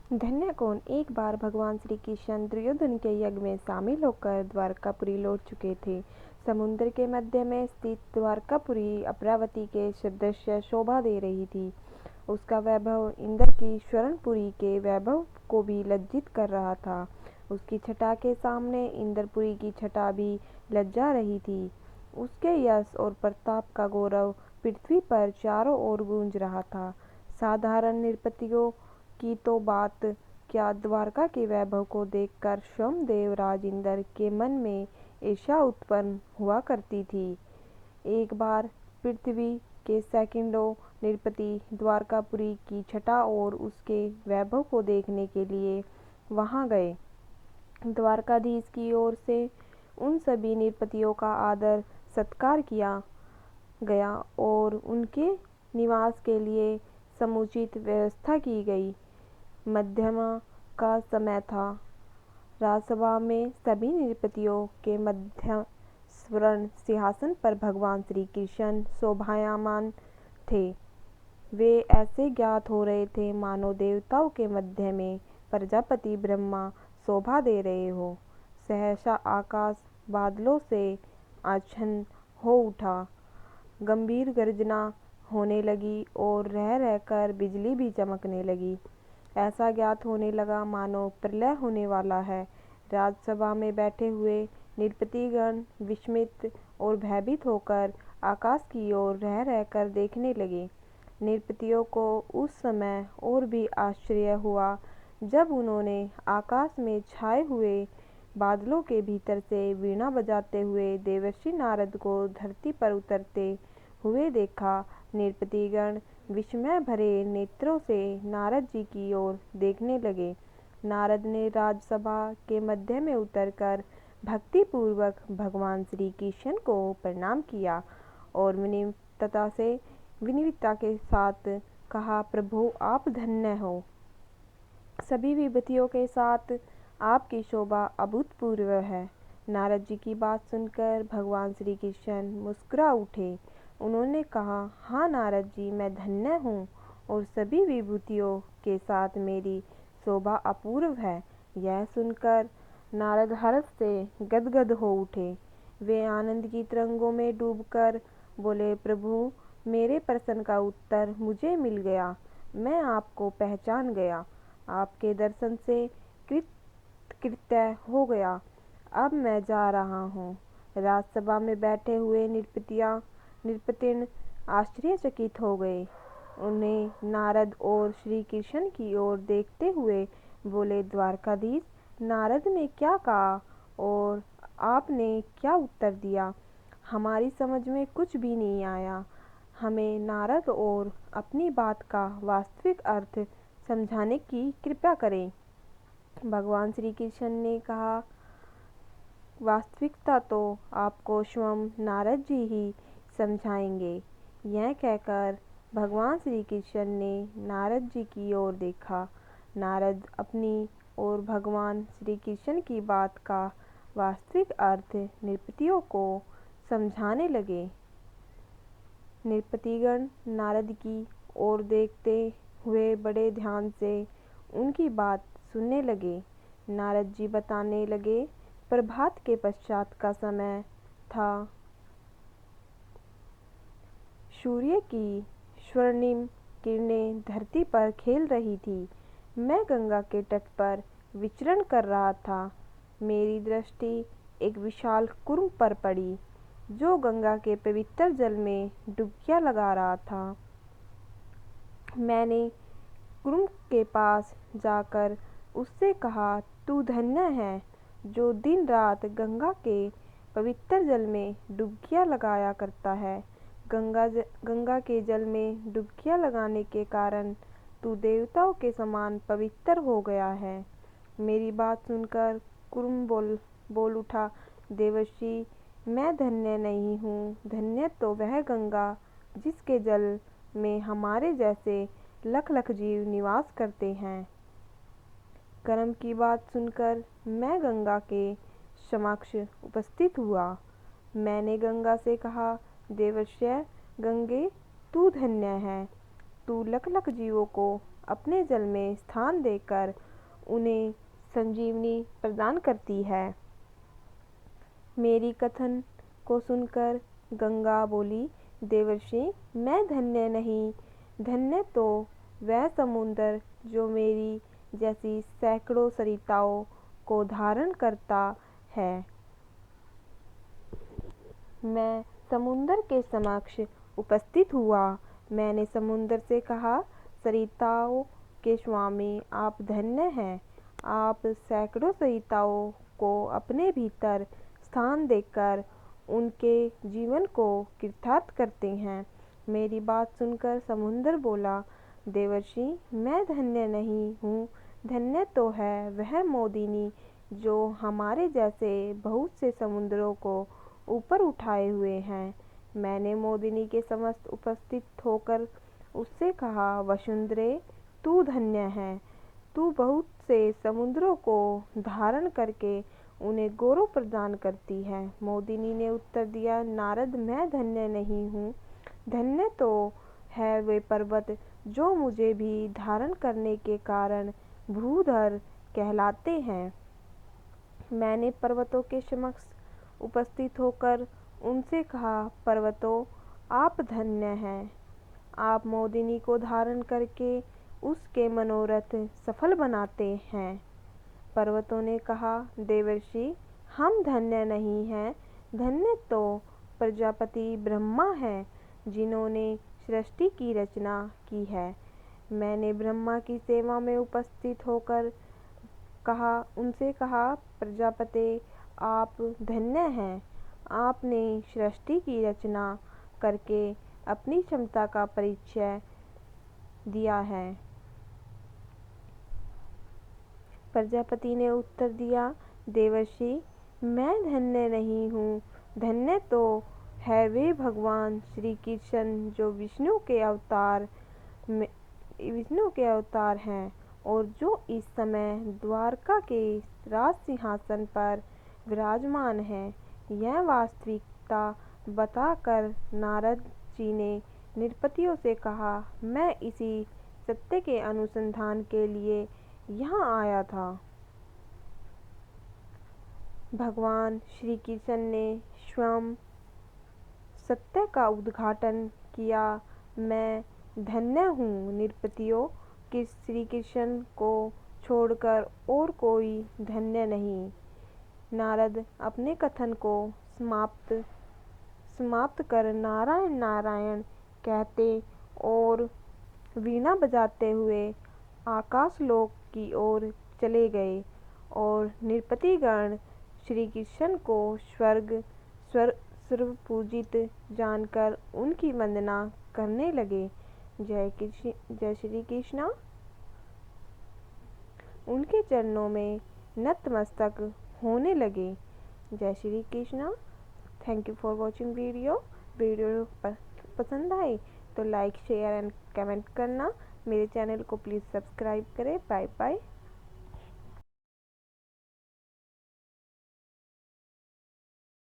धन्य कौन। एक बार भगवान श्री कृष्ण दुर्योधन के यज्ञ में शामिल होकर द्वारकापुरी लौट चुके थे। समुद्र के मध्य में स्थित द्वारकापुरी अमरावती के सदृश शोभा दे रही थी। उसका वैभव इंद्र की स्वर्णपुरी के वैभव को भी लज्जित कर रहा था। उसकी छटा के सामने इंद्रपुरी की छटा भी लज्जा रही थी। उसके यश और प्रताप का गौरव पृथ्वी पर चारों ओर गूंज रहा था। साधारण नृपतियों की तो बात क्या, द्वारका के वैभव को देखकर स्वयं देवराज इंद्र के मन में ईर्ष्या उत्पन्न हुआ करती थी। एक बार पृथ्वी के सैकड़ों नृपति द्वारकापुरी की छटा और उसके वैभव को देखने के लिए वहां गए। द्वारकाधीश की ओर से उन सभी नृपतियों का आदर सत्कार किया गया और उनके निवास के लिए समुचित व्यवस्था की गई। मध्यमा का समय था। राजसभा में सभी नृपतियों के मध्य स्वर्ण सिंहासन पर भगवान श्री कृष्ण शोभायमान थे। वे ऐसे ज्ञात हो रहे थे मानो देवताओं के मध्य में प्रजापति ब्रह्मा शोभा दे रहे हो। सहसा आकाश बादलों से आच्छन्न हो उठा। गंभीर गर्जना होने लगी और रह रहकर बिजली भी चमकने लगी। ऐसा ज्ञात होने लगा मानो प्रलय होने वाला है। राजसभा में बैठे हुए नृपतिगण विस्मित और भयभीत होकर आकाश की ओर रह रहकर देखने लगे। नृपतियों को उस समय और भी आश्चर्य हुआ जब उन्होंने आकाश में छाए हुए बादलों के भीतर से वीणा बजाते हुए देवर्षि नारद को धरती पर उतरते हुए देखा। नृपतिगण विस्मय भरे नेत्रों से नारद जी की ओर देखने लगे। नारद ने राजसभा के मध्य में उतरकर भक्तिपूर्वक भगवान श्री कृष्ण को प्रणाम किया और विनम्रता के साथ कहा, प्रभु आप धन्य हो। सभी विभूतियों के साथ आपकी शोभा अभूतपूर्व है। नारद जी की बात सुनकर भगवान श्री कृष्ण मुस्कुरा उठे। उन्होंने कहा, हाँ नारद जी, मैं धन्य हूँ और सभी विभूतियों के साथ मेरी शोभा अपूर्व है। यह सुनकर नारद हर्ष से गदगद हो उठे। वे आनंद की तरंगों में डूबकर बोले, प्रभु मेरे प्रश्न का उत्तर मुझे मिल गया। मैं आपको पहचान गया। आपके दर्शन से कृत्य हो गया। अब मैं जा रहा हूँ। राजसभा में बैठे हुए नृपतिन आश्चर्यचकित हो गए। उन्हें नारद और श्री कृष्ण की ओर देखते हुए बोले, द्वारकाधीश, नारद ने क्या कहा और आपने क्या उत्तर दिया? हमारी समझ में कुछ भी नहीं आया। हमें नारद और अपनी बात का वास्तविक अर्थ समझाने की कृपा करें। भगवान श्री कृष्ण ने कहा, वास्तविकता तो आपको स्वयं नारद जी ही समझाएंगे। यह कहकर भगवान श्री कृष्ण ने नारद जी की ओर देखा। नारद अपनी ओर भगवान श्री कृष्ण की बात का वास्तविक अर्थ नृपतियों को समझाने लगे। नृपतिगण नारद की ओर देखते हुए बड़े ध्यान से उनकी बात सुनने लगे। नारद जी बताने लगे, प्रभात के पश्चात का समय था। सूर्य की स्वर्णिम किरणें धरती पर खेल रही थी। मैं गंगा के तट पर विचरण कर रहा था। मेरी दृष्टि एक विशाल कुर्म पर पड़ी जो गंगा के पवित्र जल में डुबकियां लगा रहा था। मैंने कुर्म के पास जाकर उससे कहा, तू धन्य है जो दिन रात गंगा के पवित्र जल में डुबकियां लगाया करता है। गंगा के जल में डुबकियां लगाने के कारण तू देवताओं के समान पवित्र हो गया है। मेरी बात सुनकर कुर्म बोल उठा, देवर्षि, मैं धन्य नहीं हूँ। धन्य तो वह गंगा जिसके जल में हमारे जैसे लख लख जीव निवास करते हैं। कर्म की बात सुनकर मैं गंगा के समक्ष उपस्थित हुआ। मैंने गंगा से कहा, देवर्ष्य गंगे, तू धन्य है। तू लख लख जीवों को अपने जल में स्थान देकर उन्हें संजीवनी प्रदान करती है। मेरी कथन को सुनकर गंगा बोली, देवर्षि, मैं धन्य नहीं, धन्य तो वह समुद्र जो मेरी जैसी सैकड़ों सरिताओं को धारण करता है। मैं समुद्र के समक्ष उपस्थित हुआ। मैंने समुद्र से कहा, सरिताओं के स्वामी, आप धन्य हैं। आप सैकड़ों सरिताओं को अपने भीतर स्थान देकर उनके जीवन को कृतार्थ करते हैं। मेरी बात सुनकर समुद्र बोला, देवर्षि, मैं धन्य नहीं हूँ, धन्य तो है वह मोदिनी जो हमारे जैसे बहुत से समुद्रों को ऊपर उठाए हुए हैं। मैंने मोदिनी के समस्त उपस्थित होकर उससे कहा, वसुंधरे, तू धन्य है, तू बहुत से समुद्रों को धारण करके उन्हें गौरव प्रदान करती है। मोदिनी ने उत्तर दिया, नारद, मैं धन्य नहीं हूँ, धन्य तो है वे पर्वत जो मुझे भी धारण करने के कारण भूधर कहलाते हैं। मैंने पर्वतों के समक्ष उपस्थित होकर उनसे कहा, पर्वतों, आप धन्य हैं, आप मोदिनी को धारण करके उसके मनोरथ सफल बनाते हैं। पर्वतों ने कहा, देवर्षि, हम धन्य नहीं हैं, धन्य तो प्रजापति ब्रह्मा हैं जिन्होंने सृष्टि की रचना की है। मैंने ब्रह्मा की सेवा में उपस्थित होकर उनसे कहा, प्रजापति, आप धन्य हैं, आपने सृष्टि की रचना करके अपनी क्षमता का परिचय दिया है। प्रजापति ने उत्तर दिया, देवर्षि, मैं धन्य नहीं हूँ, धन्य तो है वे भगवान श्री कृष्ण जो विष्णु के अवतार हैं और जो इस समय द्वारका के राज सिंहासन पर विराजमान है। यह वास्तविकता बताकर नारद जी ने नृपतियों से कहा, मैं इसी सत्य के अनुसंधान के लिए यहाँ आया था। भगवान श्री कृष्ण ने स्वयं सत्य का उद्घाटन किया। मैं धन्य हूँ नृपतियों, कि श्री कृष्ण को छोड़कर और कोई धन्य नहीं। नारद अपने कथन को समाप्त कर नारायण नारायण कहते और वीणा बजाते हुए आकाशलोक की ओर चले गए और नृपतिगण श्री कृष्ण को सर्वपूजित जानकर उनकी वंदना करने लगे। जय श्री कृष्ण। उनके चरणों में नतमस्तक होने लगे। जय Shri Krishna. Thank you for watching video पसंद आए तो लाइक, शेयर एंड कमेंट करना। मेरे चैनल को प्लीज़ सब्सक्राइब करें। Bye bye.